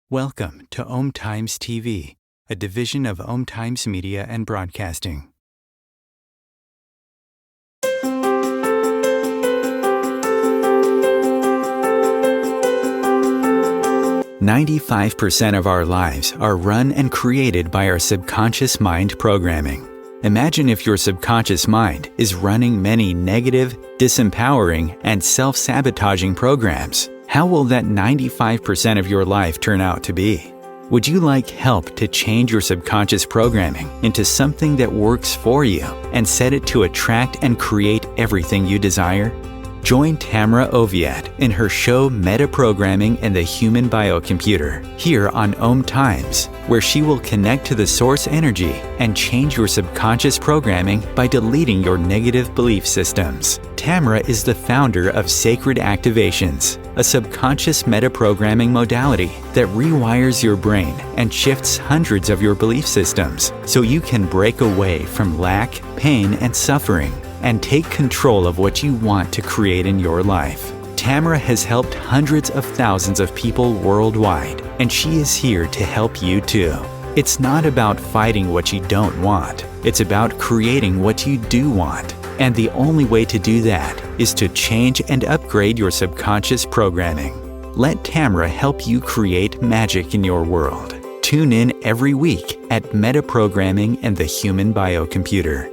Welcome to OMTimes TV, a division of OMTimes Media and Broadcasting. "95% of our lives are run and created by our subconscious mind programming. Imagine if your subconscious mind is running many negative, disempowering, and self-sabotaging programs. How will that 95% of your life turn out to be? Would you like help to change your subconscious programming into something that works for you and set it to attract and create everything you desire? Join Tamra Oviatt in her show Metaprogramming and the Human Biocomputer here on OMTimes, where she will connect to the source energy and change your subconscious programming by deleting your negative belief systems. Tamra is the founder of Sacred Activations, a subconscious metaprogramming modality that rewires your brain and shifts hundreds of your belief systems so you can break away from lack, pain, and suffering and take control of what you want to create in your life. Tamra has helped hundreds of thousands of people worldwide, and she is here to help you too. It's not about fighting what you don't want. It's about creating what you do want. And the only way to do that is to change and upgrade your subconscious programming. Let Tamra help you create magic in your world. Tune in every week at Metaprogramming and the Human Biocomputer.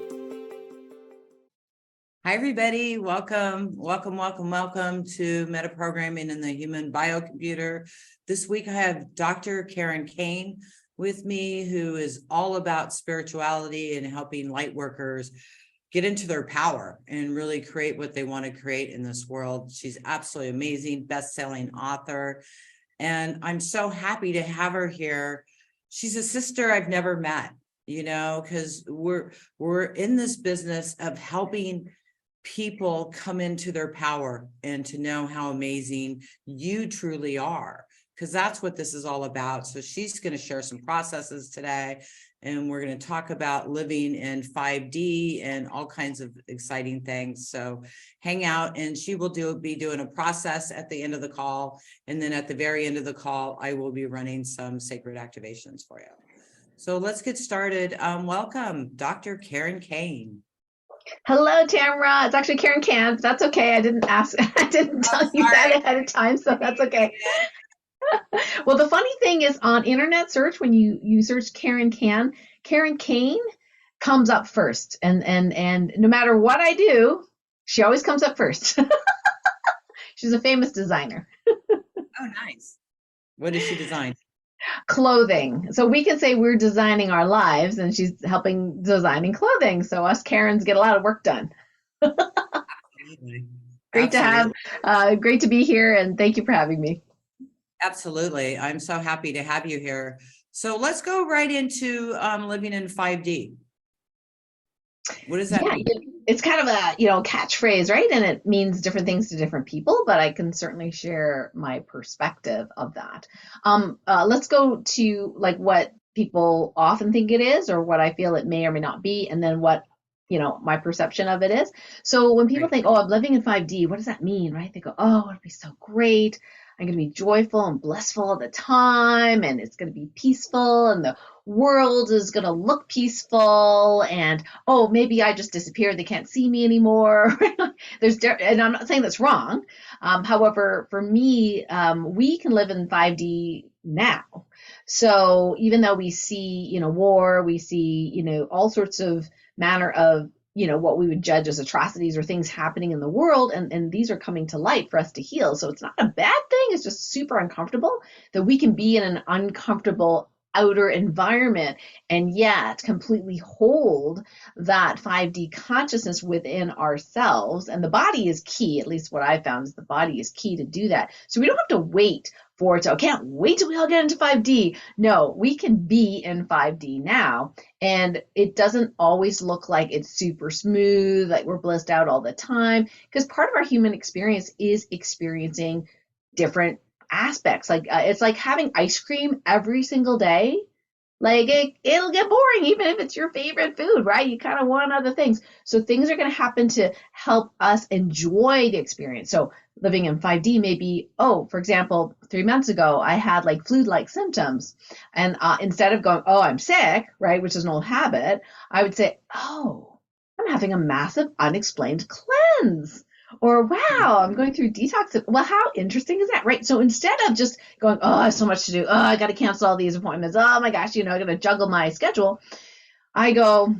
Hi, everybody. Welcome to Metaprogramming in the Human Biocomputer. This week, I have Dr. Karen Kane with me, who is all about spirituality and helping light workers get into their power and really create what they want to create in this world. She's absolutely amazing, best-selling author, and I'm so happy to have her here. She's a sister I've never met, because we're in this business of helping people come into their power and to know how amazing you truly are, because that's what this is all about. So she's going to share some processes today, and we're going to talk about living in 5D and all kinds of exciting things. So hang out, and she will be doing a process at the end of the call. And then at the very end of the call, I will be running some sacred activations for you. So let's get started. Welcome, Dr. Karen Kane. Hello, Tamra. It's actually Karen Can. That's okay. I didn't tell you that ahead of time, so that's okay. Well, the funny thing is, on internet search, when you search Karen Can, Karen Kane comes up first, and no matter what I do, she always comes up first. She's a famous designer. Oh, nice. What does she design? Clothing. So we can say we're designing our lives, and she's helping designing clothing. So us Karens get a lot of work done. Great to be here, and thank you for having me. Absolutely. I'm so happy to have you here. So let's go right into living in 5D. What does that mean? It's kind of a catchphrase, right? And it means different things to different people, but I can certainly share my perspective of that. Let's go to what people often think it is, or what I feel it may or may not be, and then what my perception of it is. So when people think, oh, I'm living in 5D, what does that mean, right? They go, oh, it'll be so great. I'm going to be joyful and blissful all the time, and it's going to be peaceful, and the world is going to look peaceful, and oh, maybe I just disappeared, they can't see me anymore. And I'm not saying that's wrong. However, for me, we can live in 5D now. So even though we see, war, we see, all sorts of manner of what we would judge as atrocities or things happening in the world, and these are coming to light for us to heal. So it's not a bad thing. It's just super uncomfortable that we can be in an uncomfortable outer environment and yet completely hold that 5D consciousness within ourselves. And the body is key. At least what I found is the body is key to do that. So we don't have to wait for it to, can't wait till we all get into 5D. No, we can be in 5D now. And it doesn't always look like it's super smooth, like we're blissed out all the time, because part of our human experience is experiencing different aspects. It's like having ice cream every single day. It'll get boring, even if it's your favorite food, right? You kind of want other things. So things are going to happen to help us enjoy the experience. So living in 5D may be, oh, for example, 3 months ago, I had like flu-like symptoms. And instead of going, oh, I'm sick, right, which is an old habit, I would say, oh, I'm having a massive unexplained cleanse. Or, wow, I'm going through detox. Well, how interesting is that, right? So instead of just going, oh, I have so much to do. Oh, I got to cancel all these appointments. Oh my gosh, I got to juggle my schedule. I go,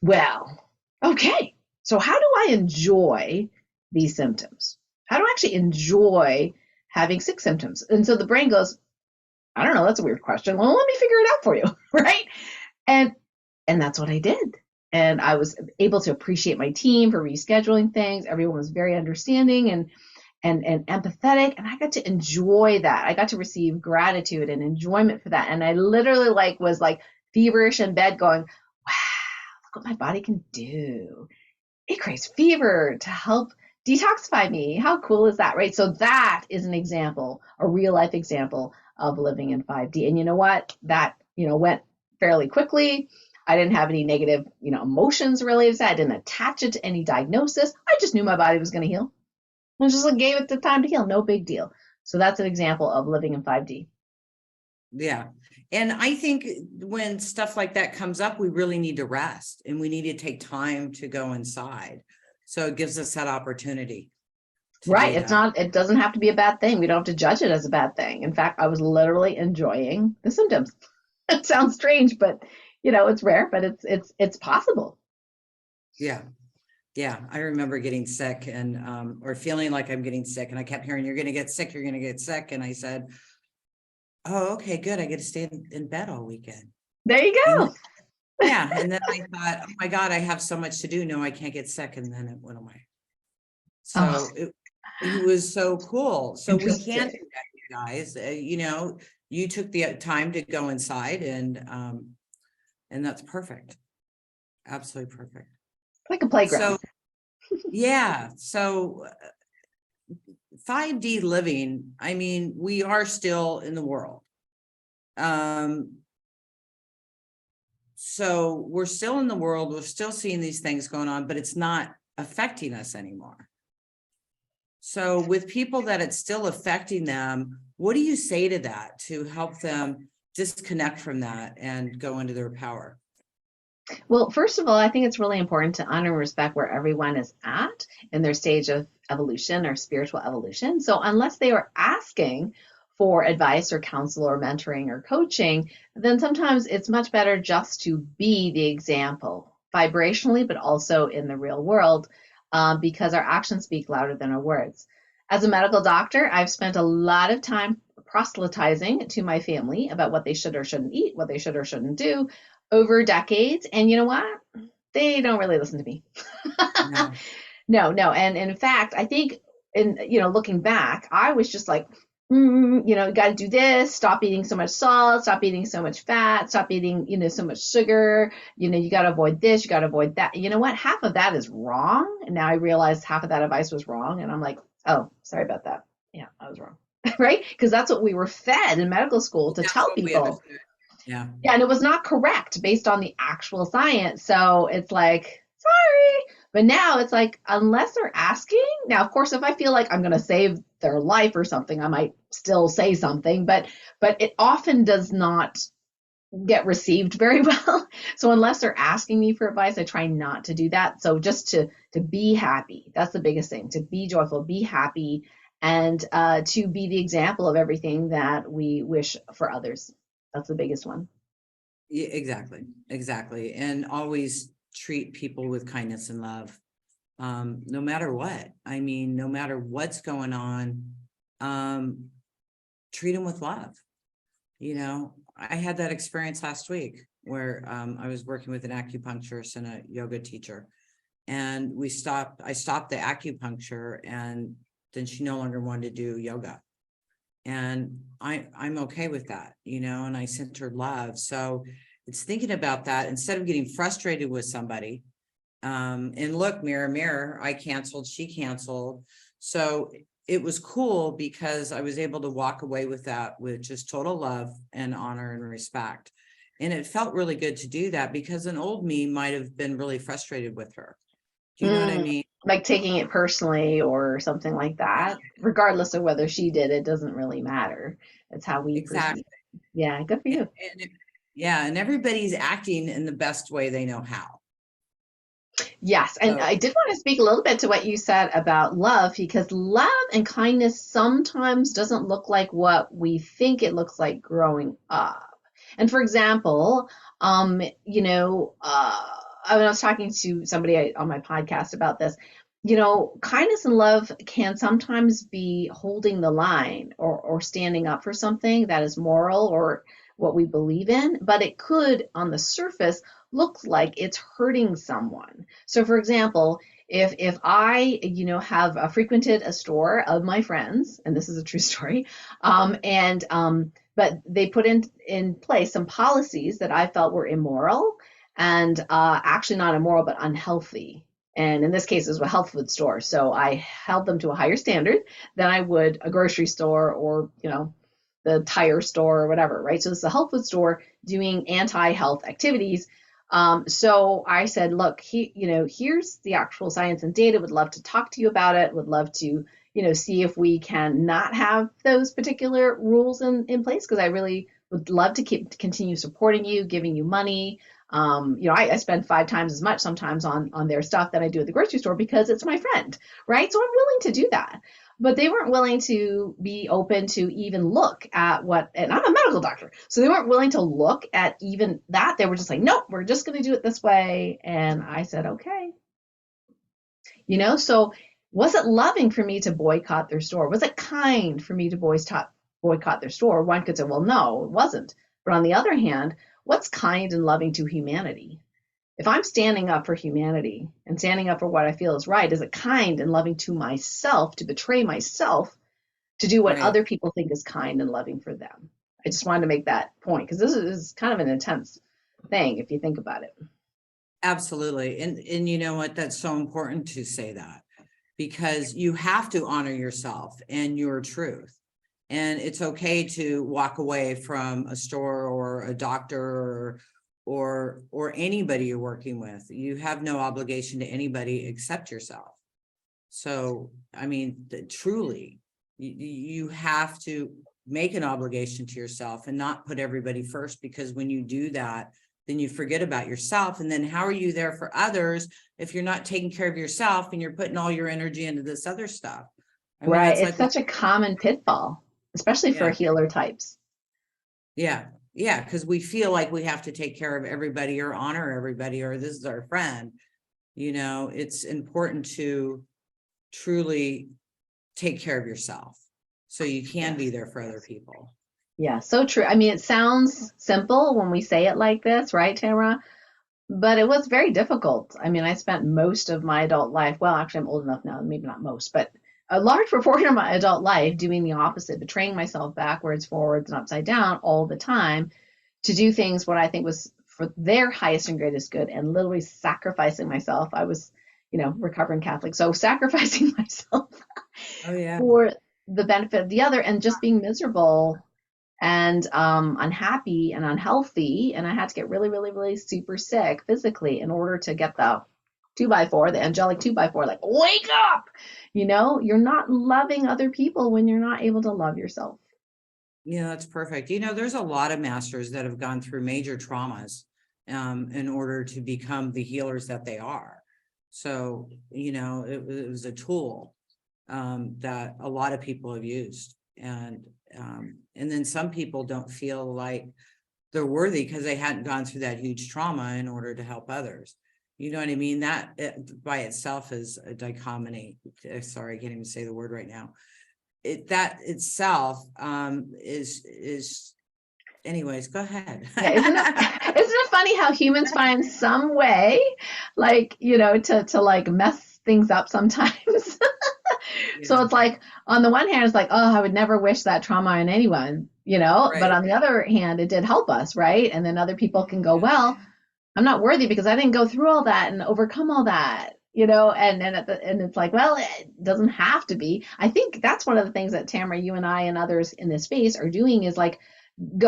well, okay, so how do I enjoy these symptoms? How do I actually enjoy having sick symptoms? And so the brain goes, I don't know, that's a weird question. Well, let me figure it out for you, right? And that's what I did. And I was able to appreciate my team for rescheduling things. Everyone was very understanding and empathetic, and I got to enjoy that. I got to receive gratitude and enjoyment for that. And I literally was feverish in bed going, wow, look what my body can do. It creates fever to help detoxify me. How cool is that, right? So that is an example, a real life example of living in 5D. And you know what? That, went fairly quickly. I didn't have any negative, emotions related to that. I didn't attach it to any diagnosis. I just knew my body was going to heal. I just gave it the time to heal. No big deal. So that's an example of living in 5D. Yeah. And I think when stuff like that comes up, we really need to rest and we need to take time to go inside. So it gives us that opportunity. Right. It doesn't have to be a bad thing. We don't have to judge it as a bad thing. In fact, I was literally enjoying the symptoms. It sounds strange, but it's rare, but it's possible. Yeah. Yeah. I remember getting sick and, or feeling like I'm getting sick, and I kept hearing, you're going to get sick. You're going to get sick. And I said, oh, okay, good. I get to stay in bed all weekend. There you go. Yeah. And then I thought, oh my God, I have so much to do. No, I can't get sick. And then it went away. So it was so cool. So we can do that, you guys. You took the time to go inside, and that's perfect. Absolutely perfect. Like a playground. So, yeah. So 5D living, I mean, we are still in the world. So we're still in the world, we're still seeing these things going on, but it's not affecting us anymore. So with people that it's still affecting them, what do you say to that to help them disconnect from that and go into their power? Well, first of all, I think it's really important to honor and respect where everyone is at in their stage of evolution or spiritual evolution. So unless they are asking for advice or counsel or mentoring or coaching, then sometimes it's much better just to be the example vibrationally, but also in the real world, because our actions speak louder than our words. As a medical doctor, I've spent a lot of time proselytizing to my family about what they should or shouldn't eat, what they should or shouldn't do over decades. And you know what? They don't really listen to me. No. And in fact, I think looking back, I was just like, you got to do this, stop eating so much salt, stop eating so much fat, stop eating, so much sugar, you got to avoid this, you got to avoid that. You know what? Half of that is wrong. And now I realize half of that advice was wrong. And I'm like, oh, sorry about that. Yeah, I was wrong. Right? Because that's what we were fed in medical school to tell people. Yeah. And it was not correct based on the actual science. So it's like, sorry. But now it's like, unless they're asking, now, of course, if I feel like I'm going to save their life or something, I might still say something, but it often does not get received very well. So unless they're asking me for advice, I try not to do that. So just to be happy, that's the biggest thing, to be joyful, be happy, and to be the example of everything that we wish for others. That's the biggest one. Yeah, exactly. And always treat people with kindness and love, no matter what. I mean, no matter what's going on, treat them with love. I had that experience last week where I was working with an acupuncturist and a yoga teacher, and I stopped the acupuncture, and then she no longer wanted to do yoga. And I'm okay with that, and I sent her love. So it's thinking about that instead of getting frustrated with somebody. And look, mirror, mirror, I canceled, she canceled. So it was cool because I was able to walk away with that with just total love and honor and respect. And it felt really good to do that because an old me might have been really frustrated with her. Do you know what I mean? Like taking it personally or something like that, regardless of whether she did, it doesn't really matter. It's how we Exactly. perceive. Yeah, good for you. Yeah, and everybody's acting in the best way they know how. Yes, and So, I did want to speak a little bit to what you said about love, because love and kindness sometimes doesn't look like what we think it looks like growing up. And for example, I was talking to somebody on my podcast about this. Kindness and love can sometimes be holding the line or standing up for something that is moral or what we believe in, but it could, on the surface, look like it's hurting someone. So, for example, if I, have frequented a store of my friends, and this is a true story, but they put in place some policies that I felt were immoral and actually not immoral, but unhealthy. And in this case, it was a health food store. So I held them to a higher standard than I would a grocery store or, the tire store or whatever, right? So this is a health food store doing anti-health activities. So I said, look, here's the actual science and data. Would love to talk to you about it. Would love to, see if we can not have those particular rules in place, because I really would love to continue supporting you, giving you money. I spend 5 times as much sometimes on their stuff than I do at the grocery store because it's my friend, right? So I'm willing to do that. But they weren't willing to be open to even look at and I'm a medical doctor, so they weren't willing to look at even that. They were just like, nope, we're just going to do it this way. And I said, okay. So was it loving for me to boycott their store? Was it kind for me to boycott their store? One could say, well, no, it wasn't. But on the other hand, what's kind and loving to humanity? If I'm standing up for humanity and standing up for what I feel is right, is it kind and loving to myself to betray myself to do what right. other people think is kind and loving for them? I just wanted to make that point because this is kind of an intense thing if you think about it. Absolutely. And you know what? That's so important to say that, because you have to honor yourself and your truth. And it's okay to walk away from a store or a doctor or anybody you're working with. You have no obligation to anybody except yourself. So, I mean, truly, you have to make an obligation to yourself and not put everybody first, because when you do that, then you forget about yourself. And then how are you there for others if you're not taking care of yourself and you're putting all your energy into this other stuff? I mean, Right. that's It's such a common pitfall, especially for healer types. Yeah. Yeah. Because we feel like we have to take care of everybody or honor everybody, or this is our friend. It's important to truly take care of yourself so you can be there for other people. Yeah, so true. I mean, it sounds simple when we say it like this, right, Tamra? But it was very difficult. I mean, I spent most of my adult life, well, actually, I'm old enough now, maybe not most, but a large proportion of my adult life doing the opposite, betraying myself backwards, forwards, and upside down all the time to do things what I think was for their highest and greatest good, and literally sacrificing myself. I was, recovering Catholic, so sacrificing myself for the benefit of the other and just being miserable and unhappy and unhealthy. And I had to get really, really, really super sick physically in order to get the 2x4, the angelic 2x4, like, wake up! You're not loving other people when you're not able to love yourself. Yeah, that's perfect. There's a lot of masters that have gone through major traumas in order to become the healers that they are. So, it was a tool that a lot of people have used. And then some people don't feel like they're worthy because they hadn't gone through that huge trauma in order to help others. You know what I mean? That by itself is a dichotomy. Sorry, I can't even say the word right now. That itself is anyways, go ahead. Yeah, isn't it funny how humans find some way, like, to like mess things up sometimes? So it's like, on the one hand, it's like, oh, I would never wish that trauma on anyone, Right. But on the other hand, it did help us, right? And then other people can go, well, I'm not worthy because I didn't go through all that and overcome all that, and it's like, well, it doesn't have to be. I think that's one of the things that Tamra, you and I and others in this space are doing is like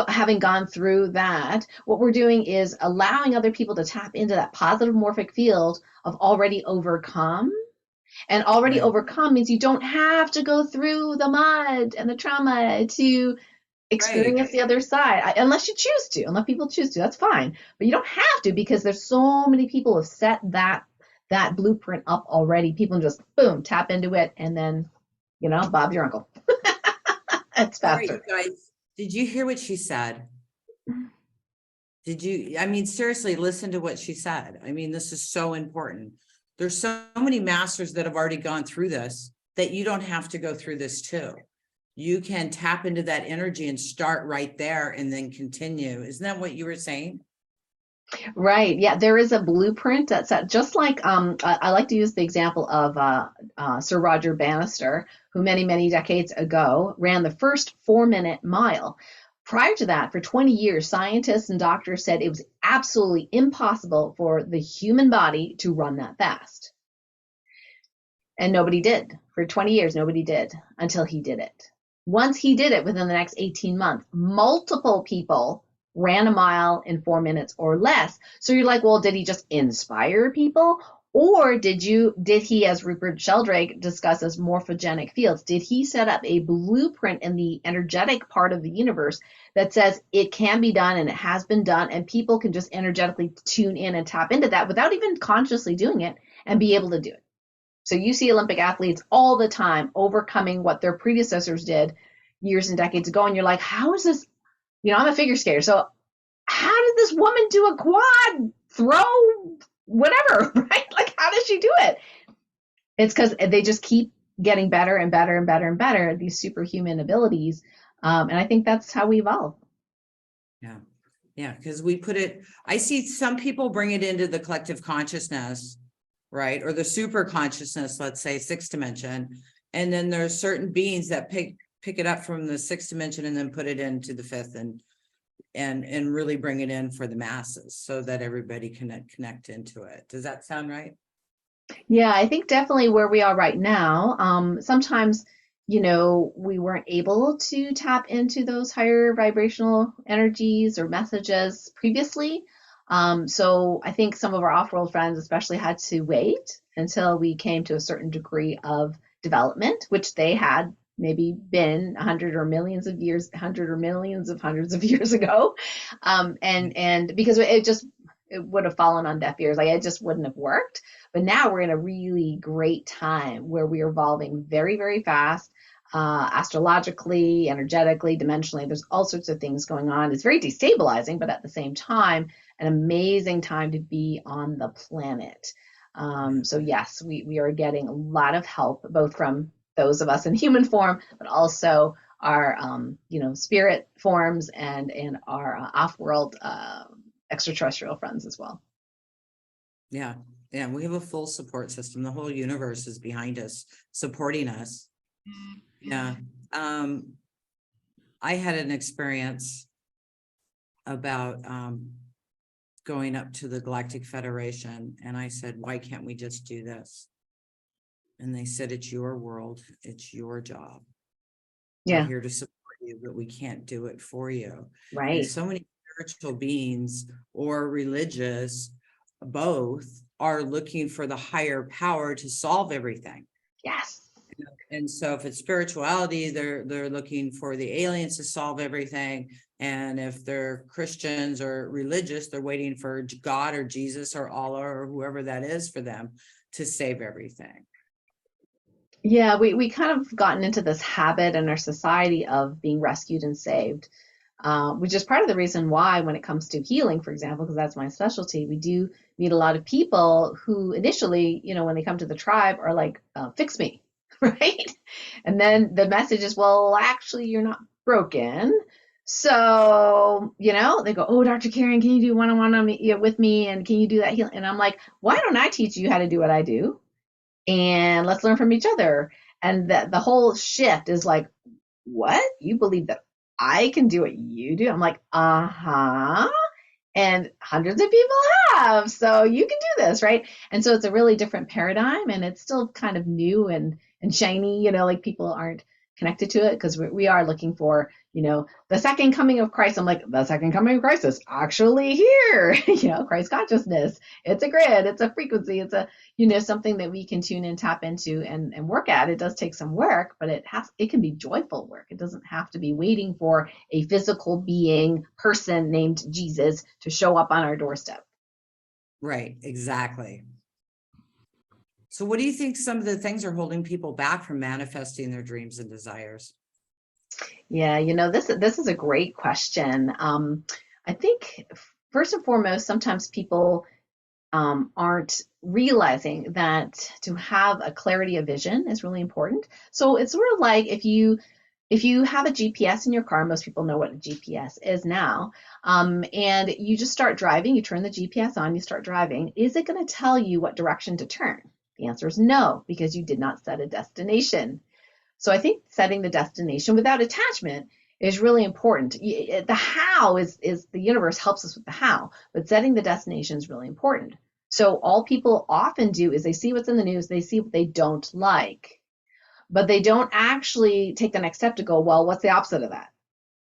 having gone through that, what we're doing is allowing other people to tap into that positive morphic field of already overcome. And already Right. overcome means you don't have to go through the mud and the trauma to Right. experience the other side, unless you choose to. Unless people choose to, that's fine. But you don't have to, because there's so many people who have set that blueprint up already. People just boom, tap into it, and then, Bob's your uncle. It's All right, you faster. guys, did you hear what she said? Did you, I mean, seriously, listen to what she said. I mean, this is so important. There's so many masters that have already gone through this that you don't have to go through this too. You can tap into that energy and start right there and then continue. Isn't that what you were saying? Right. Yeah, there is a blueprint that's just like I like to use the example of Sir Roger Bannister, who many decades ago ran the first 4-minute mile. Prior to that, for 20 years, scientists and doctors said it was absolutely impossible for the human body to run that fast. And nobody did. For 20 years, nobody did until he did it. Once he did it, within the next 18 months, multiple people ran a mile in 4 minutes or less. So you're like, well, did he just inspire people? Or did he, as Rupert Sheldrake discusses, morphogenic fields, did he set up a blueprint in the energetic part of the universe that says it can be done and it has been done, and people can just energetically tune in and tap into that without even consciously doing it and be able to do it? So you see Olympic athletes all the time overcoming what their predecessors did years and decades ago. And you're like, how is this? I'm a figure skater. So how did this woman do a quad throw, whatever, right? Like, how does she do it? It's because they just keep getting better and better and better and better at these superhuman abilities. And I think that's how we evolve. Yeah. Yeah. Because we put it, I see some people bring it into the collective consciousness, right? Or the super consciousness, let's say 6th dimension. And then there's certain beings that pick it up from the 6th dimension and then put it into the 5th and really bring it in for the masses so that everybody can connect into it. Does that sound right? Yeah, I think definitely where we are right now, sometimes, we weren't able to tap into those higher vibrational energies or messages previously. So I think some of our off-world friends especially had to wait until we came to a certain degree of development, which they had maybe been 100 or millions of years, 100 or millions of hundreds of years ago. And because it would have fallen on deaf ears, like it just wouldn't have worked. But now we're in a really great time where we are evolving very, very fast, astrologically, energetically, dimensionally. There's all sorts of things going on. It's very destabilizing, but at the same time, an amazing time to be on the planet. So yes, we are getting a lot of help, both from those of us in human form, but also our spirit forms and our off-world extraterrestrial friends as well. Yeah. Yeah. We have a full support system. The whole universe is behind us, supporting us. Yeah. I had an experience about going up to the Galactic Federation, and I said, why can't we just do this? And they said, it's your world, it's your job. Yeah. We're here to support you, but we can't do it for you. Right. And so many spiritual beings or religious, both, are looking for the higher power to solve everything. Yes. And so if it's spirituality, they're looking for the aliens to solve everything. And if they're Christians or religious, they're waiting for God or Jesus or Allah or whoever that is for them to save everything. Yeah, we kind of gotten into this habit in our society of being rescued and saved, which is part of the reason why, when it comes to healing, for example, because that's my specialty, we do meet a lot of people who initially, when they come to the tribe, are like, fix me, right? And then the message is, well, actually, you're not broken. So, they go, oh, Dr. Karen, can you do one-on-one with me? And can you do that healing? And I'm like, why don't I teach you how to do what I do? And let's learn from each other. And the whole shift is like, what? You believe that I can do what you do? I'm like, uh-huh. And hundreds of people have, so you can do this, right? And so it's a really different paradigm, and it's still kind of new and shiny, like people aren't connected to it, because we are looking for, the second coming of Christ. I'm like, the second coming of Christ is actually here. Christ consciousness. It's a grid. It's a frequency. It's a, something that we can tune and tap into and work at. It does take some work, but it can be joyful work. It doesn't have to be waiting for a physical being, person named Jesus to show up on our doorstep. Right, exactly. So what do you think some of the things are holding people back from manifesting their dreams and desires? Yeah, this is a great question. I think first and foremost, sometimes people aren't realizing that to have a clarity of vision is really important. So it's sort of like if you have a GPS in your car, most people know what a GPS is now, and you just start driving, you turn the GPS on, you start driving, is it going to tell you what direction to turn? The answer is no, because you did not set a destination. So I think setting the destination without attachment is really important. The how is the universe helps us with the how, but setting the destination is really important. So all people often do is they see what's in the news, they see what they don't like, but they don't actually take the next step to go, well, what's the opposite of that?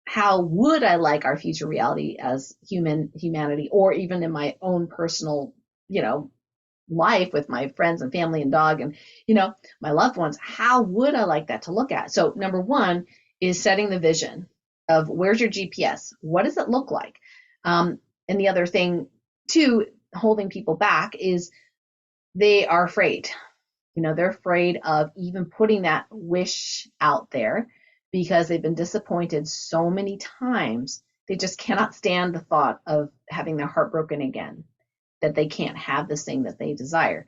How would I like our future reality as humanity, or even in my own personal, life with my friends and family and dog and, my loved ones? How would I like that to look at? So number one is setting the vision of where's your GPS? What does it look like? And the other thing too, holding people back is they are afraid. They're afraid of even putting that wish out there because they've been disappointed so many times. They just cannot stand the thought of having their heart broken again, that they can't have this thing that they desire.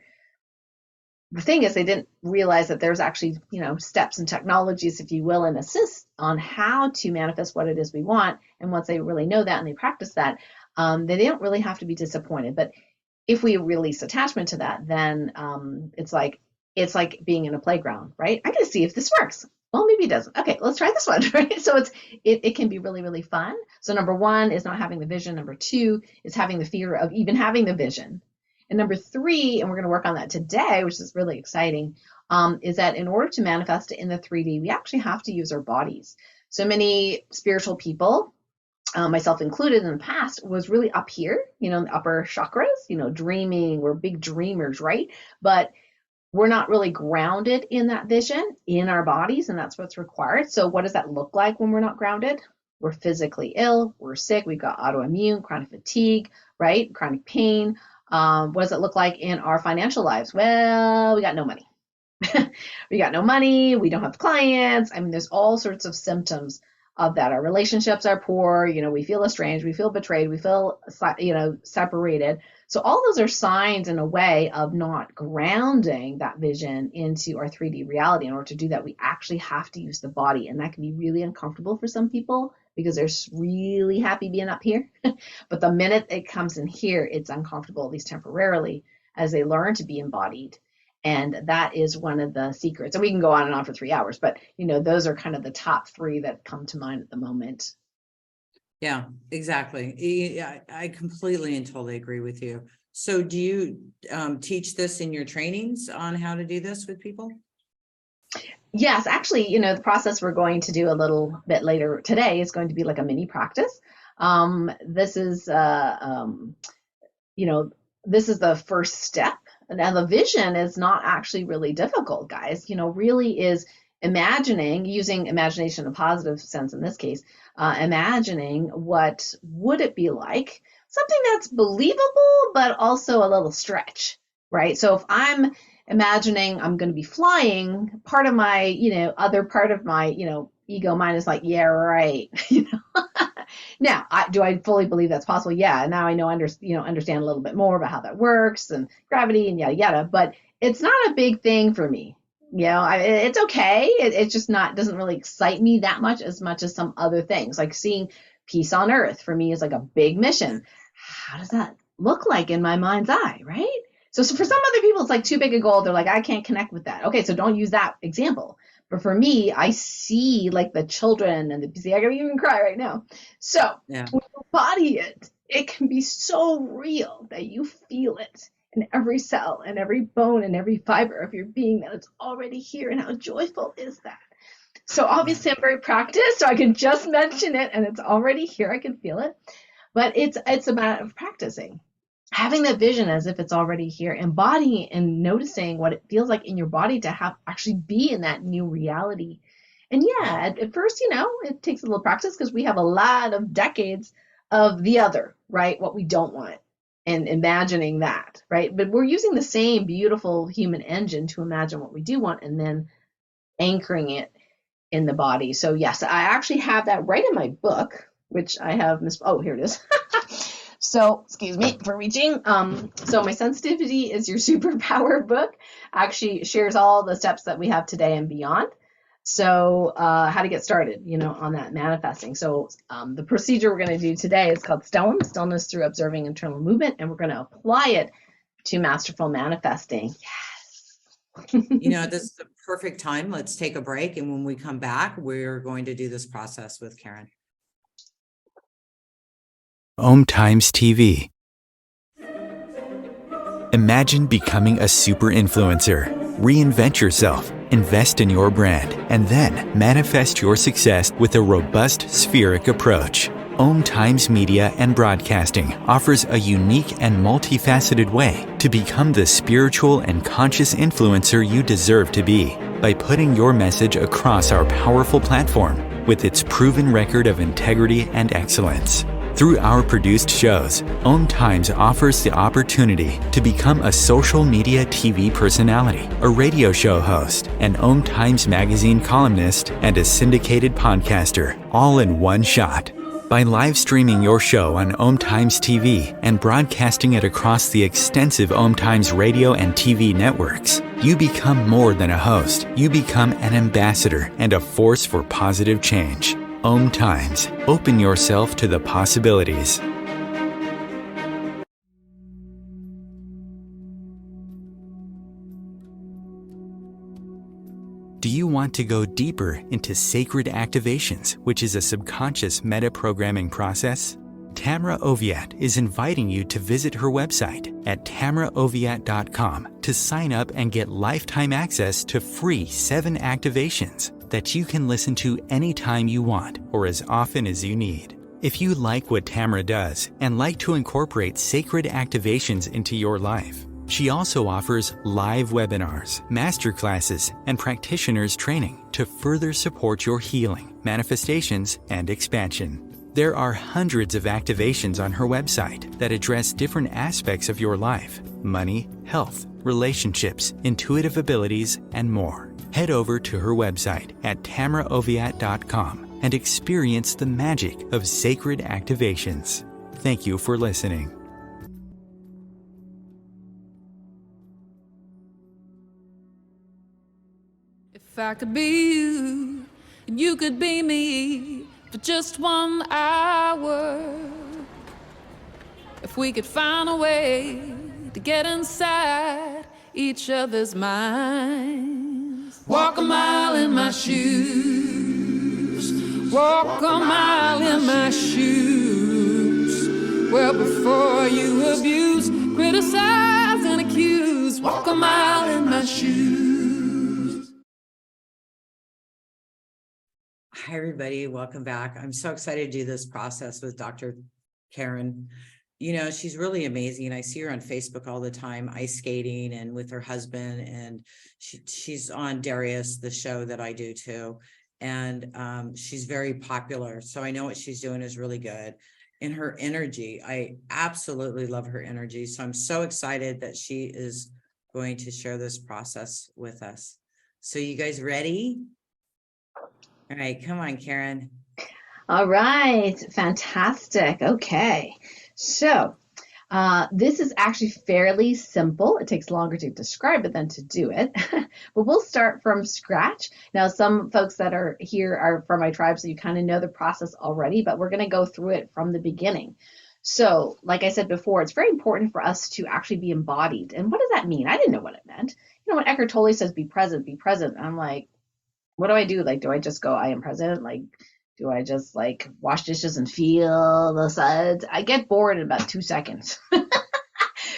The thing is, they didn't realize that there's actually, steps and technologies, if you will, and assist on how to manifest what it is we want. And once they really know that and they practice that, then they don't really have to be disappointed. But if we release attachment to that, then it's like being in a playground, right? I got to see if this works. Well, maybe it doesn't. Okay, let's try this one, right? So it can be really, really fun. So number one is not having the vision. Number two is having the fear of even having the vision. And number three, and we're going to work on that today, which is really exciting, is that in order to manifest it in the 3D, we actually have to use our bodies. So many spiritual people, myself included in the past, was really up here, in the upper chakras, dreaming. We're big dreamers, right? But we're not really grounded in that vision in our bodies, and that's what's required. So what does that look like when we're not grounded? We're physically ill, we're sick, we've got autoimmune, chronic fatigue, right? Chronic pain. What does it look like in our financial lives? Well, we got no money. We got no money, we don't have clients. I mean, there's all sorts of symptoms of that. Our relationships are poor, we feel estranged, we feel betrayed, we feel, separated. So all those are signs in a way of not grounding that vision into our 3D reality. In order to do that, we actually have to use the body. And that can be really uncomfortable for some people because they're really happy being up here. But the minute it comes in here, it's uncomfortable, at least temporarily, as they learn to be embodied. And that is one of the secrets. And we can go on and on for 3 hours, but those are kind of the top three that come to mind at the moment. Yeah, exactly. I completely and totally agree with you. So do you teach this in your trainings on how to do this with people? Yes, actually, the process we're going to do a little bit later today is going to be like a mini practice. This is, this is the first step. Now, the vision is not actually really difficult, guys. Really is imagining, using imagination in a positive sense in this case, imagining what would it be like, something that's believable, but also a little stretch, right? So if I'm imagining I'm going to be flying, part of my, other part of my, ego mind is like, yeah, right. Now, do I fully believe that's possible? Yeah. Now I know, understand a little bit more about how that works and gravity and yada, yada, but it's not a big thing for me. It's okay. It's just doesn't really excite me that much as some other things, like seeing peace on earth for me is like a big mission. How does that look like in my mind's eye, right? So for some other people, it's like too big a goal. They're like, I can't connect with that. Okay, so don't use that example. But for me, I see like the children and see, I can even cry right now. So when you embody it, it can be so real that you feel it in every cell and every bone and every fiber of your being, that it's already here. And how joyful is that? So obviously I'm very practiced, so I can just mention it and it's already here. I can feel it. But it's a matter of practicing. Having that vision as if it's already here, embodying it and noticing what it feels like in your body to have actually be in that new reality. And yeah, at first, it takes a little practice because we have a lot of decades of the other, right? What we don't want and imagining that, right? But we're using the same beautiful human engine to imagine what we do want and then anchoring it in the body. So yes, I actually have that right in my book, which I have oh, here it is. So, excuse me for reaching. So my sensitivity is your superpower book actually shares all the steps that we have today and beyond. So how to get started, on that manifesting. So the procedure we're going to do today is called stillness through observing internal movement, and we're going to apply it to masterful manifesting. Yes. This is the perfect time. Let's take a break. And when we come back, we're going to do this process with Karen. OMTimes TV. Imagine becoming a super influencer. Reinvent yourself, invest in your brand, and then manifest your success with a robust spheric approach. OMTimes Media and Broadcasting offers a unique and multifaceted way to become the spiritual and conscious influencer you deserve to be by putting your message across our powerful platform with its proven record of integrity and excellence. Through our produced shows, OMTimes offers the opportunity to become a social media TV personality, a radio show host, an OMTimes magazine columnist, and a syndicated podcaster, all in one shot. By live streaming your show on OMTimes TV and broadcasting it across the extensive OMTimes radio and TV networks, you become more than a host. You become an ambassador and a force for positive change. OMTimes. Open yourself to the possibilities. Do you want to go deeper into sacred activations, which is a subconscious metaprogramming process? Tamra Oviatt is inviting you to visit her website at tamraoviatt.com to sign up and get lifetime access to free 7 activations that you can listen to anytime you want or as often as you need. If you like what Tamra does and like to incorporate sacred activations into your life, she also offers live webinars, masterclasses, and practitioners training to further support your healing, manifestations, and expansion. There are hundreds of activations on her website that address different aspects of your life: money, health, relationships, intuitive abilities, and more. Head over to her website at tamraoviatt.com and experience the magic of sacred activations. Thank you for listening. If I could be you, and you could be me for just 1 hour. If we could find a way to get inside each other's minds. Walk a mile in my shoes. Walk a mile in my shoes. Well, before you abuse, criticize, and accuse. Walk a mile in my shoes. Hi, everybody. Welcome back. I'm so excited to do this process with Dr. Karen. She's really amazing. I see her on Facebook all the time, ice skating and with her husband. And she's on Darius, the show that I do too. And she's very popular. So I know what she's doing is really good. And her energy, I absolutely love her energy. So I'm so excited that she is going to share this process with us. So you guys ready? All right, come on, Karen. All right, fantastic. Okay, so this is actually fairly simple. It takes longer to describe it than to do it, but we'll start from scratch. Now, some folks that are here are from my tribe, so you kind of know the process already, but we're going to go through it from the beginning. So, like I said before, it's very important for us to actually be embodied. And what does that mean? I didn't know what it meant. When Eckhart Tolle says be present, I'm like, what do I do? Like, do I just go, I am present? Like, do I just like wash dishes and feel the suds? I get bored in about 2 seconds.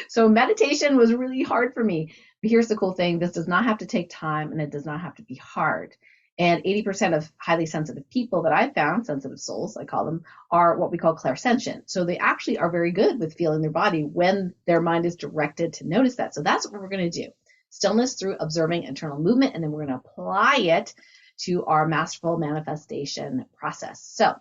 So meditation was really hard for me. But here's the cool thing. This does not have to take time and it does not have to be hard. And 80% of highly sensitive people that I've found, sensitive souls, I call them, are what we call clairsentient. So they actually are very good with feeling their body when their mind is directed to notice that. So that's what we're going to do. Stillness through observing internal movement, and then we're going to apply it to our masterful manifestation process. So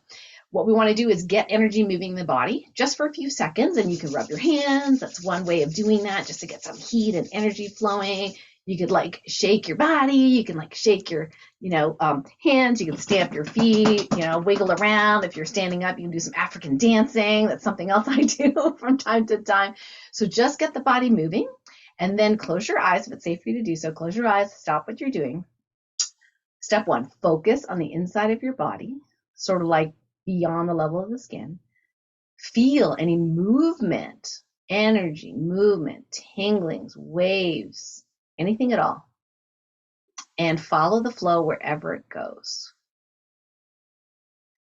what we want to do is get energy moving in the body just for a few seconds, and you can rub your hands. That's one way of doing that, just to get some heat and energy flowing. You could like shake your body. You can like shake your, hands. You can stamp your feet, wiggle around. If you're standing up, you can do some African dancing. That's something else I do from time to time. So just get the body moving, and then close your eyes if it's safe for you to do so. Close your eyes, stop what you're doing. Step 1, focus on the inside of your body, sort of like beyond the level of the skin. Feel any movement, energy, movement, tinglings, waves, anything at all, and follow the flow wherever it goes.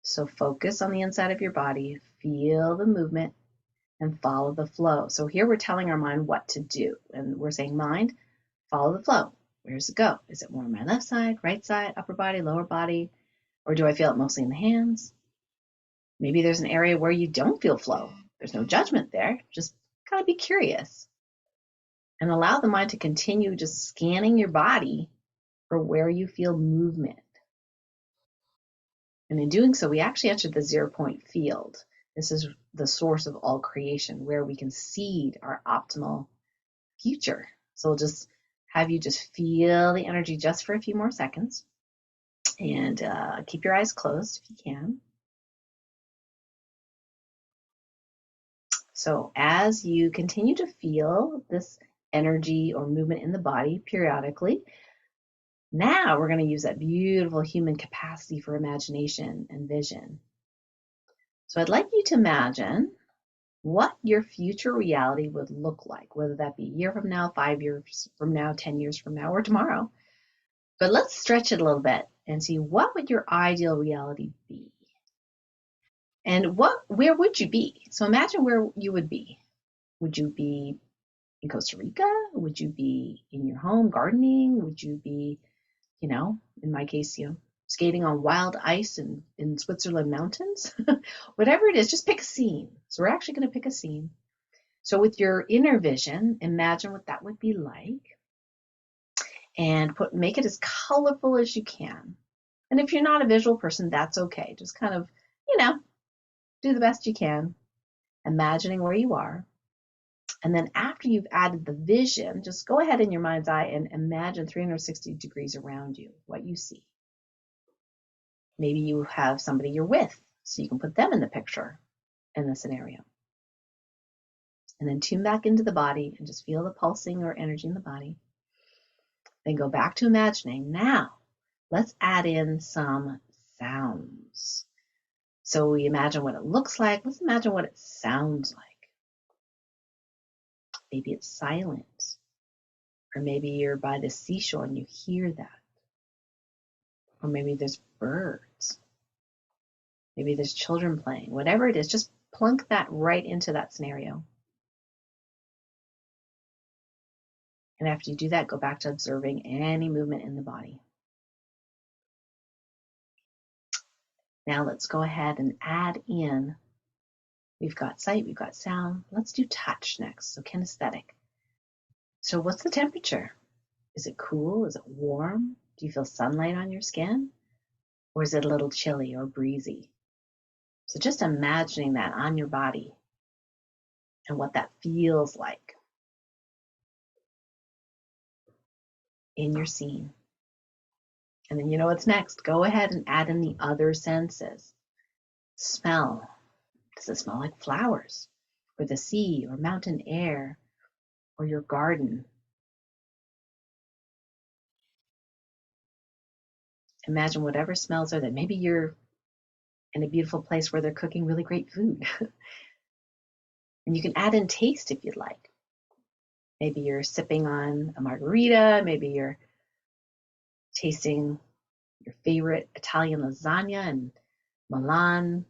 So focus on the inside of your body, feel the movement, and follow the flow. So here we're telling our mind what to do, and we're saying, mind, follow the flow. Where does it go? Is it more on my left side, right side, upper body, lower body, or do I feel it mostly in the hands? Maybe there's an area where you don't feel flow. There's no judgment there. Just kind of be curious and allow the mind to continue just scanning your body for where you feel movement. And in doing so, we actually entered the 0-point field. This is the source of all creation, where we can seed our optimal future. So we'll just have you just feel the energy just for a few more seconds, and keep your eyes closed if you can. So as you continue to feel this energy or movement in the body periodically, now we're going to use that beautiful human capacity for imagination and vision. So I'd like you to imagine what your future reality would look like, whether that be a year from now, 5 years from now, 10 years from now, or tomorrow. But let's stretch it a little bit and see, what would your ideal reality be? And where would you be? So imagine where you would be. Would you be in Costa Rica? Would you be in your home gardening? Would you be, in my case, skating on wild ice in Switzerland mountains? Whatever it is, just pick a scene. So we're actually going to pick a scene. So with your inner vision, imagine what that would be like, and make it as colorful as you can. And if you're not a visual person, that's okay. Just kind of, do the best you can, imagining where you are. And then after you've added the vision, just go ahead in your mind's eye and imagine 360 degrees around you, what you see. Maybe you have somebody you're with, so you can put them in the picture in the scenario. And then tune back into the body and just feel the pulsing or energy in the body. Then go back to imagining. Now, let's add in some sounds. So we imagine what it looks like. Let's imagine what it sounds like. Maybe it's silent. Or maybe you're by the seashore and you hear that. Or maybe there's birds. Maybe there's children playing. Whatever it is, just plunk that right into that scenario. And after you do that, go back to observing any movement in the body. Now let's go ahead and add in, we've got sight, we've got sound. Let's do touch next, so kinesthetic. So what's the temperature? Is it cool? Is it warm? Do you feel sunlight on your skin? Or is it a little chilly or breezy? So just imagining that on your body and what that feels like in your scene. And then you know what's next. Go ahead and add in the other senses. Smell. Does it smell like flowers, or the sea, or mountain air, or your garden? Imagine whatever smells are there. Maybe you're in a beautiful place where they're cooking really great food. And you can add in taste if you'd like. Maybe you're sipping on a margarita. Maybe you're tasting your favorite Italian lasagna in Milan.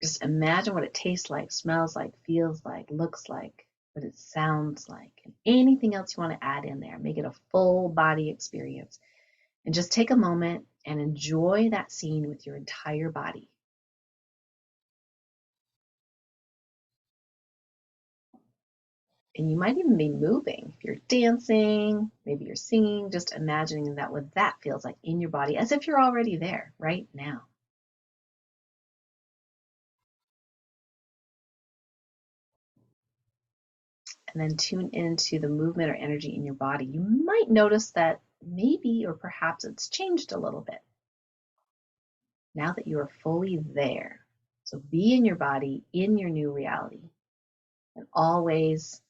Just imagine what it tastes like, smells like, feels like, looks like, what it sounds like, and anything else you want to add in there. Make it a full body experience. And just take a moment and enjoy that scene with your entire body. And you might even be moving. If you're dancing, maybe you're singing, just imagining that what that feels like in your body, as if you're already there right now. And then tune into the movement or energy in your body. You might notice that maybe or perhaps it's changed a little bit now that you are fully there. So be in your body, in your new reality, and always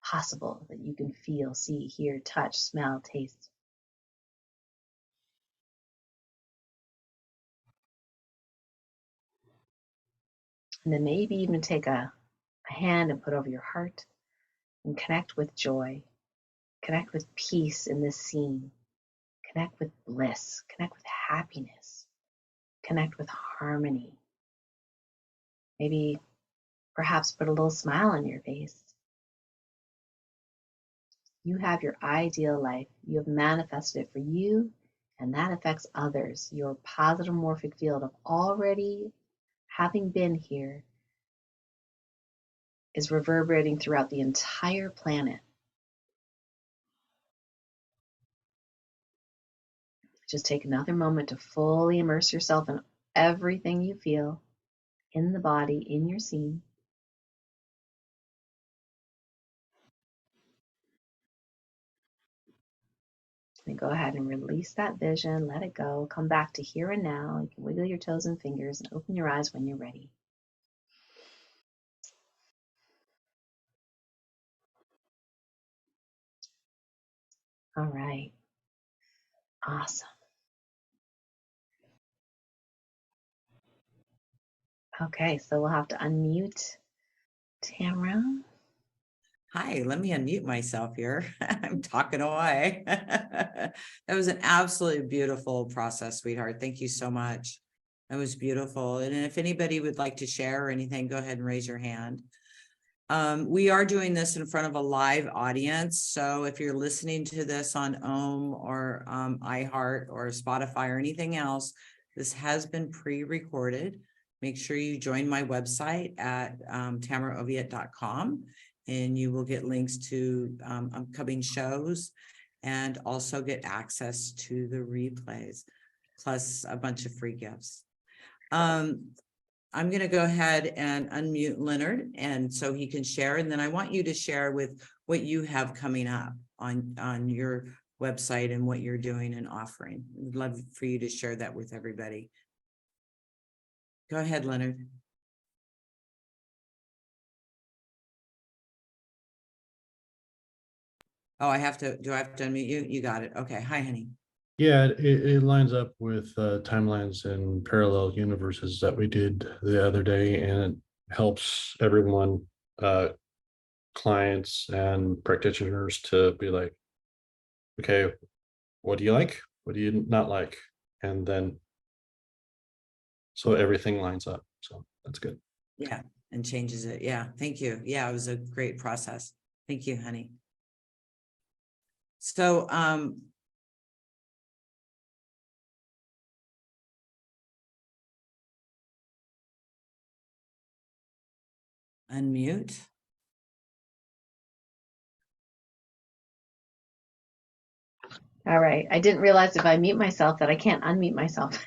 possible that you can feel, see, hear, touch, smell, taste. And then maybe even take a hand and put over your heart and connect with joy, connect with peace in this scene, connect with bliss, connect with happiness, connect with harmony. Maybe perhaps put a little smile on your face. You have your ideal life. You have manifested it for you, and that affects others. Your positive morphic field of already having been here is reverberating throughout the entire planet. Just take another moment to fully immerse yourself in everything you feel in the body, in your scene. And go ahead and release that vision, let it go, come back to here and now. You can wiggle your toes and fingers and open your eyes when you're ready. All right, awesome. Okay, so we'll have to unmute Tamra. Hi, let me unmute myself here. I'm talking away. That was an absolutely beautiful process, sweetheart. Thank you so much. That was beautiful. And if anybody would like to share or anything, go ahead and raise your hand. We are doing this in front of a live audience. So if you're listening to this on OM or iHeart or Spotify or anything else, this has been pre-recorded. Make sure you join my website at tamraoviatt.com, and you will get links to upcoming shows and also get access to the replays, plus a bunch of free gifts. I'm going to go ahead and unmute Leonard, and so he can share. And then I want you to share with what you have coming up on your website and what you're doing and offering. I'd love for you to share that with everybody. Go ahead, Leonard. Oh, do I have to unmute you? You got it. Okay. Hi, honey. Yeah, it lines up with timelines and parallel universes that we did the other day, and it helps everyone, clients and practitioners, to be like, okay, what do you like? What do you not like? And then so everything lines up. So that's good. Yeah, and changes it. Yeah, thank you. Yeah, it was a great process. Thank you, honey. So, unmute. All right, I didn't realize if I mute myself that I can't unmute myself.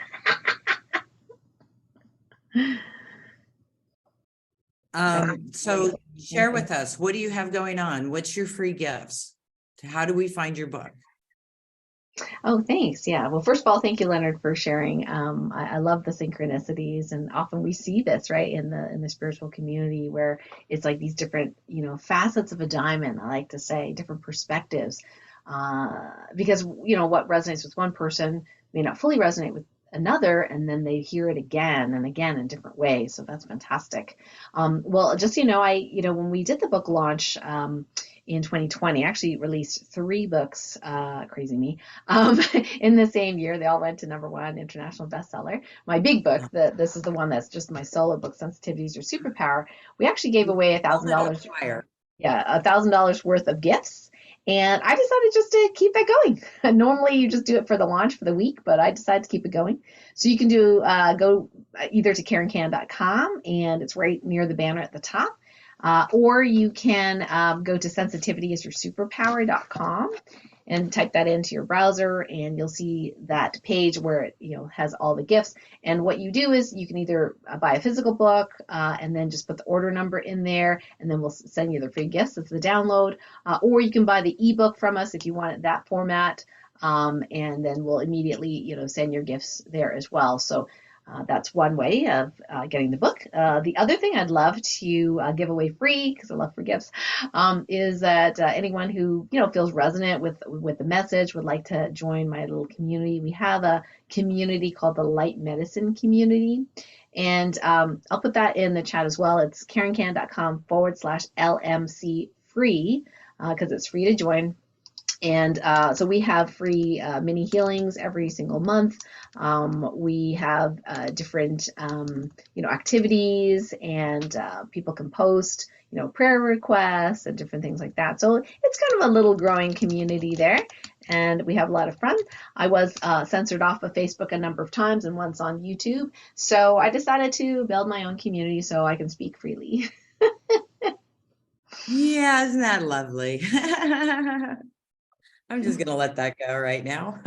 So share with us, what do you have going on? What's your free gifts? How do we find your book? Oh, thanks. Yeah. Well, first of all, thank you, Leonard, for sharing. I love the synchronicities, and often we see this, right, in the spiritual community, where it's like these different, facets of a diamond. I like to say different perspectives, because what resonates with one person may not fully resonate with another, and then they hear it again and again in different ways. So that's fantastic. Well, just when we did the book launch in 2020, I actually released 3 books, crazy me, in the same year. They all went to #1 international bestseller. My big book, this is the one that's just my solo book, Sensitivities Your Superpower. We actually gave away $1,000. Yeah, $1,000 worth of gifts. And I decided just to keep that going. Normally you just do it for the launch for the week, but I decided to keep it going. So you can go either to KarenCan.com, and it's right near the banner at the top. Or you can go to sensitivityisyoursuperpower.com and type that into your browser, and you'll see that page where it has all the gifts. And what you do is you can either buy a physical book and then just put the order number in there, and then we'll send you the free gifts. It's the download, or you can buy the ebook from us if you want it that format, and then we'll immediately send your gifts there as well. So that's one way of getting the book. The other thing I'd love to give away free, because I love free gifts, is that anyone who feels resonant with the message would like to join my little community. We have a community called the Light Medicine Community, and I'll put that in the chat as well. It's KarenCan.com/LMC free, because it's free to join. And so we have free mini healings every single month. We have different, activities, and people can post, prayer requests and different things like that. So it's kind of a little growing community there, and we have a lot of fun. I was censored off of Facebook a number of times and once on YouTube. So I decided to build my own community so I can speak freely. Yeah, isn't that lovely? I'm just going to let that go right now.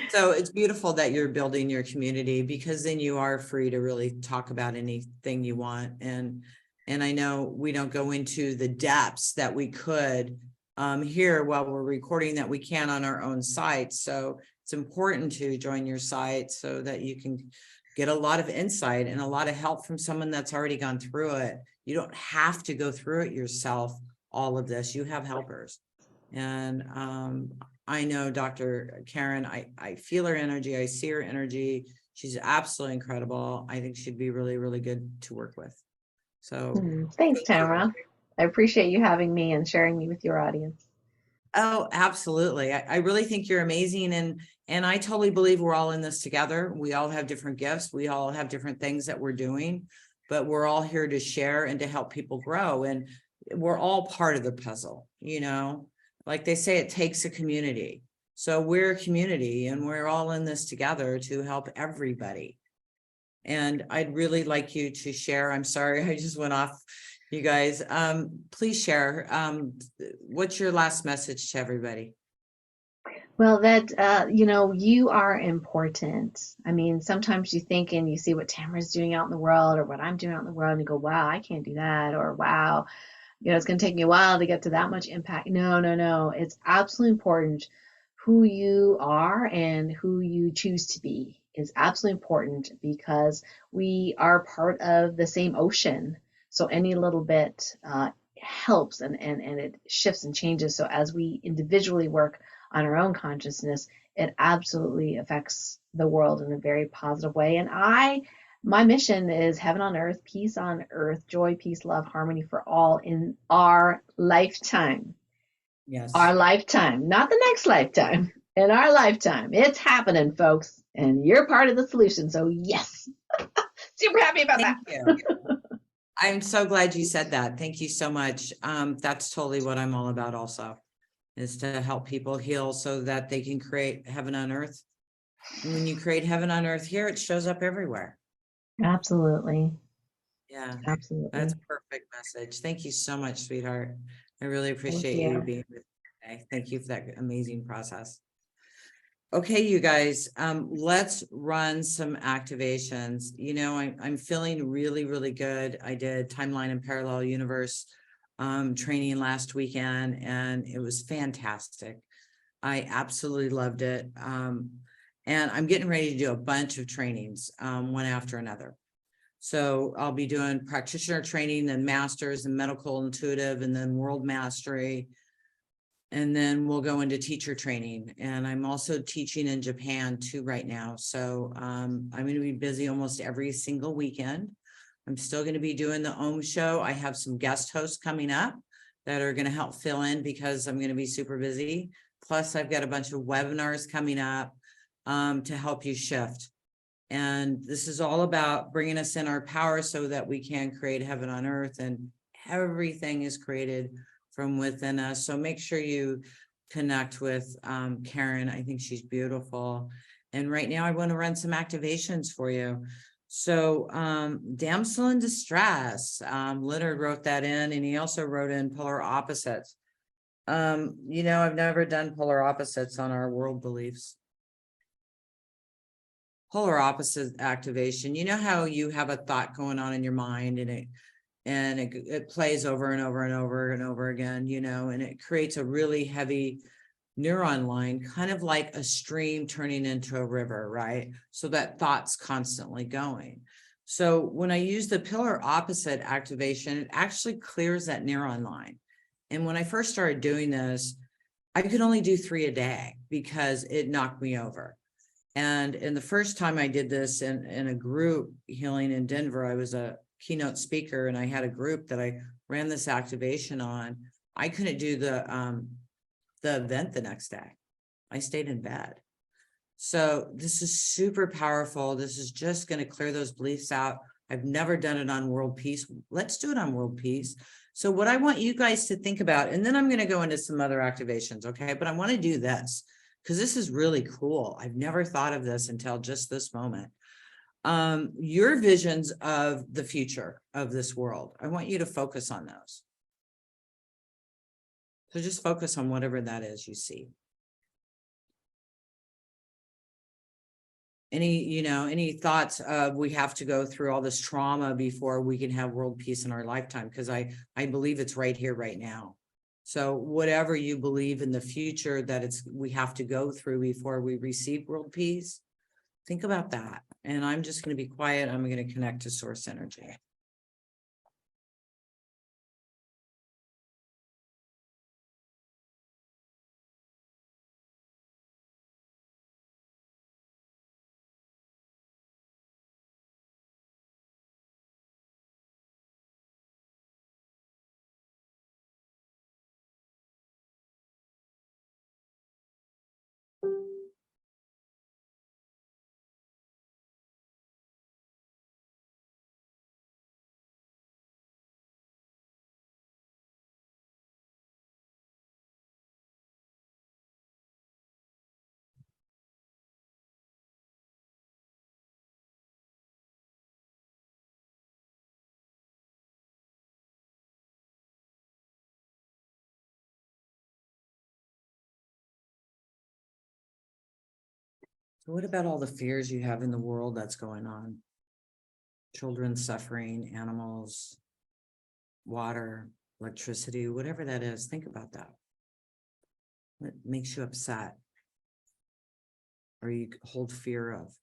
So it's beautiful that you're building your community, because then you are free to really talk about anything you want. And I know we don't go into the depths that we could here while we're recording that we can on our own site. So it's important to join your site so that you can get a lot of insight and a lot of help from someone that's already gone through it. You don't have to go through it yourself, all of this. You have helpers. And I know Dr. Karen, I feel her energy. I see her energy. She's absolutely incredible. I think she'd be really, really good to work with. So thanks, Tamra. I appreciate you having me and sharing me with your audience. Oh, absolutely. I really think you're amazing. And I totally believe we're all in this together. We all have different gifts. We all have different things that we're doing, but we're all here to share and to help people grow. And we're all part of the puzzle, Like they say, it takes a community. So we're a community, and we're all in this together to help everybody. And I'd really like you to share. I'm sorry, I just went off, you guys. Please share. What's your last message to everybody? Well, that, you are important. I mean, sometimes you think and you see what Tamra's doing out in the world or what I'm doing out in the world, and you go, wow, I can't do that. Or wow, it's going to take me a while to get to that much impact. No. It's absolutely important. Who you are and who you choose to be is absolutely important, because we are part of the same ocean. So any little bit helps, and it shifts and changes. So as we individually work on our own consciousness, it absolutely affects the world in a very positive way. And my mission is heaven on earth, peace on earth, joy, peace, love, harmony for all in our lifetime. Yes. Our lifetime, not the next lifetime. In our lifetime. It's happening, folks. And you're part of the solution. So yes, super happy about that. Thank you. I'm so glad you said that. Thank you so much. That's totally what I'm all about also, is to help people heal so that they can create heaven on earth. And when you create heaven on earth here, it shows up everywhere. Absolutely. Yeah, absolutely. That's a perfect message. Thank you so much, sweetheart. I really appreciate you being with me today. Thank you for that amazing process. Okay, you guys, let's run some activations. I'm feeling really, really good. I did Timeline and Parallel Universe training last weekend, and it was fantastic. I absolutely loved it. And I'm getting ready to do a bunch of trainings, one after another. So I'll be doing practitioner training and masters and medical intuitive, and then world mastery. And then we'll go into teacher training. And I'm also teaching in Japan too right now. So I'm going to be busy almost every single weekend. I'm still going to be doing the OM show. I have some guest hosts coming up that are going to help fill in, because I'm going to be super busy. Plus, I've got a bunch of webinars coming up to help you shift. And this is all about bringing us in our power so that we can create heaven on earth, and everything is created from within us. So make sure you connect with Karen. I think she's beautiful. And right now I want to run some activations for you. So Damsel in Distress, Leonard wrote that in, and he also wrote in polar opposites. You know, I've never done polar opposites on our world beliefs. Polar opposite activation. You know how you have a thought going on in your mind, and it plays over and over and over and over again, you know, and it creates a really heavy neuron line, kind of like a stream turning into a river, right? So that thought's constantly going. So when I use the polar opposite activation, it actually clears that neuron line. And when I first started doing this, I could only do 3 a day because it knocked me over. And in the first time I did this in a group healing in Denver, I was a keynote speaker, and I had a group that I ran this activation on. I couldn't do the event the next day. I stayed in bed. So this is super powerful. This is just going to clear those beliefs out. I've never done it on world peace. Let's do it on world peace. So what I want you guys to think about, and then I'm going to go into some other activations, okay? But I want to do this because this is really cool. I've never thought of this until just this moment. Your visions of the future of this world, I want you to focus on those. So just focus on whatever that is you see. Any thoughts of we have to go through all this trauma before we can have world peace in our lifetime? Because I believe it's right here, right now. So whatever you believe in the future that we have to go through before we receive world peace, think about that. And I'm just going to be quiet. I'm going to connect to source energy. So what about all the fears you have in the world that's going on? Children suffering, animals, water, electricity, whatever that is, think about that. What makes you upset or you hold fear of?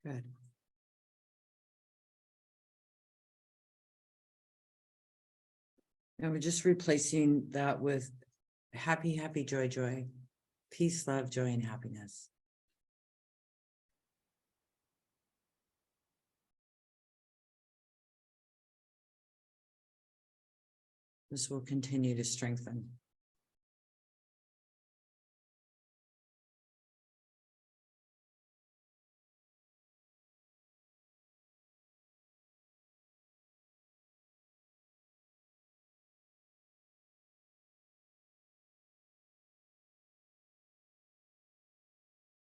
Good. And we're just replacing that with happy, happy, joy, joy, peace, love, joy, and happiness. This will continue to strengthen.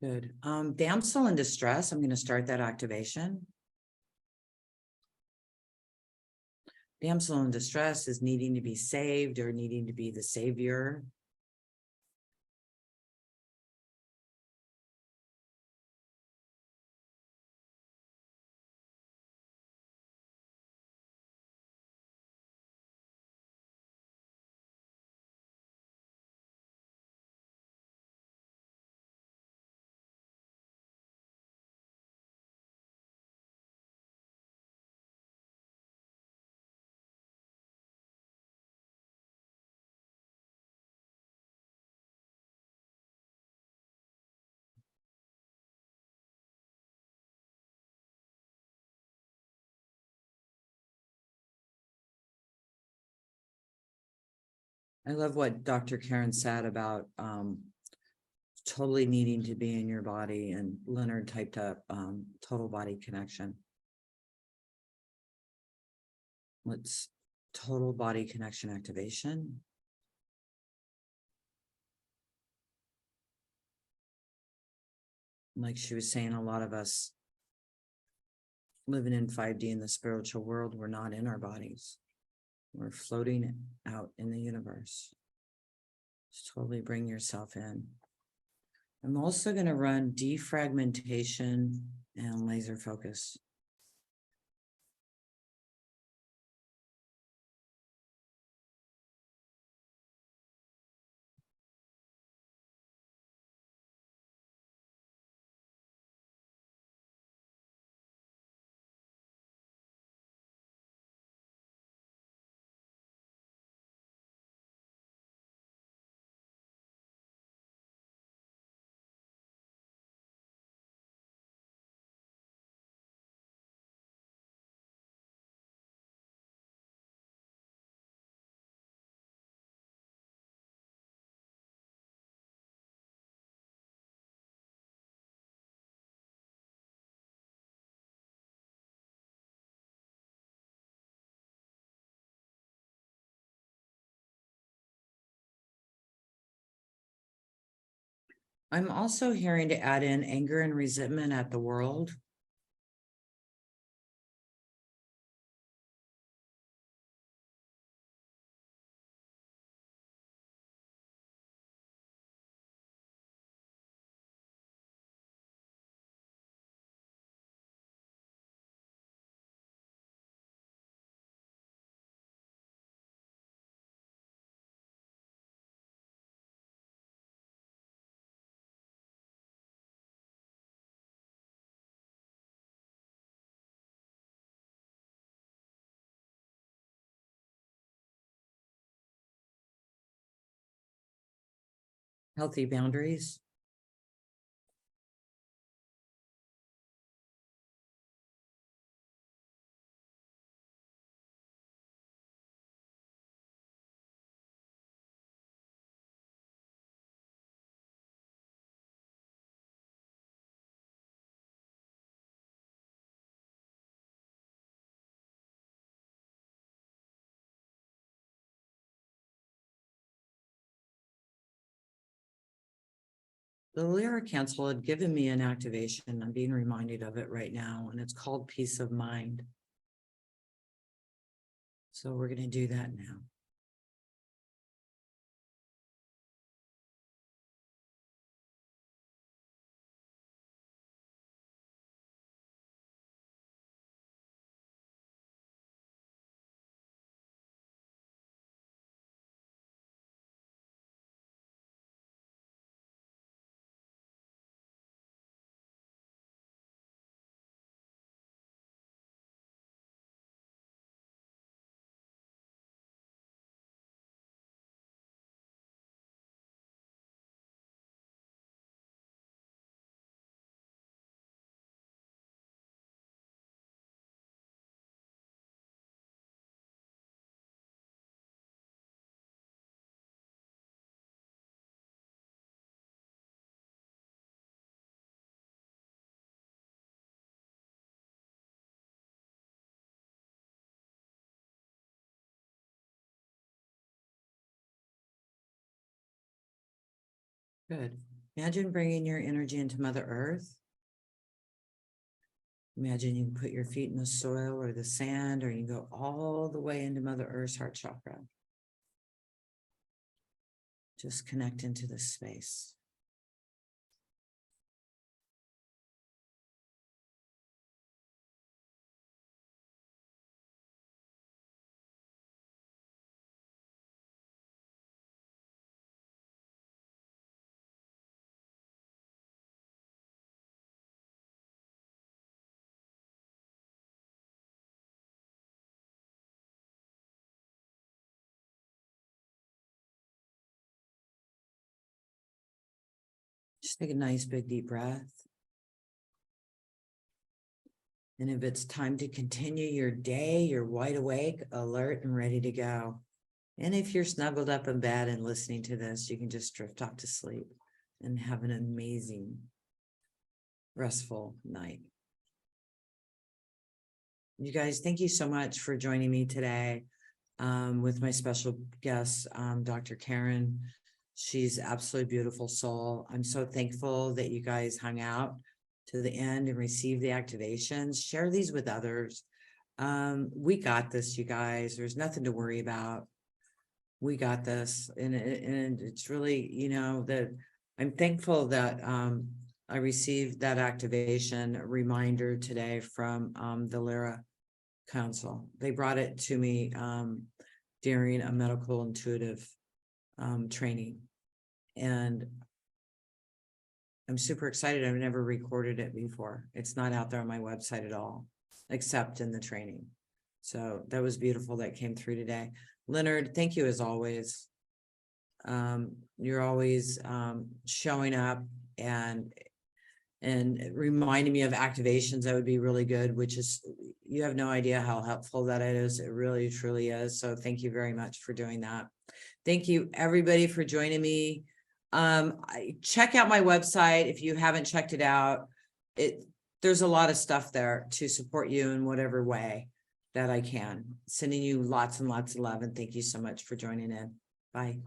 Good. Damsel in distress, I'm going to start that activation. Damsel in distress is needing to be saved or needing to be the savior. I love what Dr. Karen said about totally needing to be in your body, and Leonard typed up total body connection. Let's total body connection activation. Like she was saying, a lot of us living in 5D in the spiritual world, we're not in our bodies. We're floating out in the universe. Just totally bring yourself in. I'm also going to run defragmentation and laser focus. I'm also hearing to add in anger and resentment at the world. Healthy boundaries. The Lyra Council had given me an activation. I'm being reminded of it right now, and it's called peace of mind. So we're going to do that now. Good. Imagine bringing your energy into Mother Earth. Imagine you can put your feet in the soil or the sand, or you can go all the way into Mother Earth's heart chakra. Just connect into this space. Just take a nice big deep breath. And if it's time to continue your day, you're wide awake, alert, and ready to go. And if you're snuggled up in bed and listening to this, you can just drift off to sleep and have an amazing, restful night. You guys, thank you so much for joining me today with my special guest, Dr. Karen. She's absolutely beautiful soul. I'm so thankful that you guys hung out to the end and received the activations. Share these with others. We got this, you guys. There's nothing to worry about. We got this. And it's really, you know, that I'm thankful that I received that activation reminder today from the Lyra Council. They brought it to me during a medical intuitive training. And I'm super excited. I've never recorded it before. It's not out there on my website at all, except in the training. So that was beautiful that came through today. Leonard, thank you as always. You're always showing up and reminding me of activations. That would be really good, which is, you have no idea how helpful that is. It really, truly is. So thank you very much for doing that. Thank you everybody for joining me. Check out my website if you haven't checked it out. There's a lot of stuff there to support you in whatever way that I can. Sending you lots and lots of love, and thank you so much for joining in. Bye.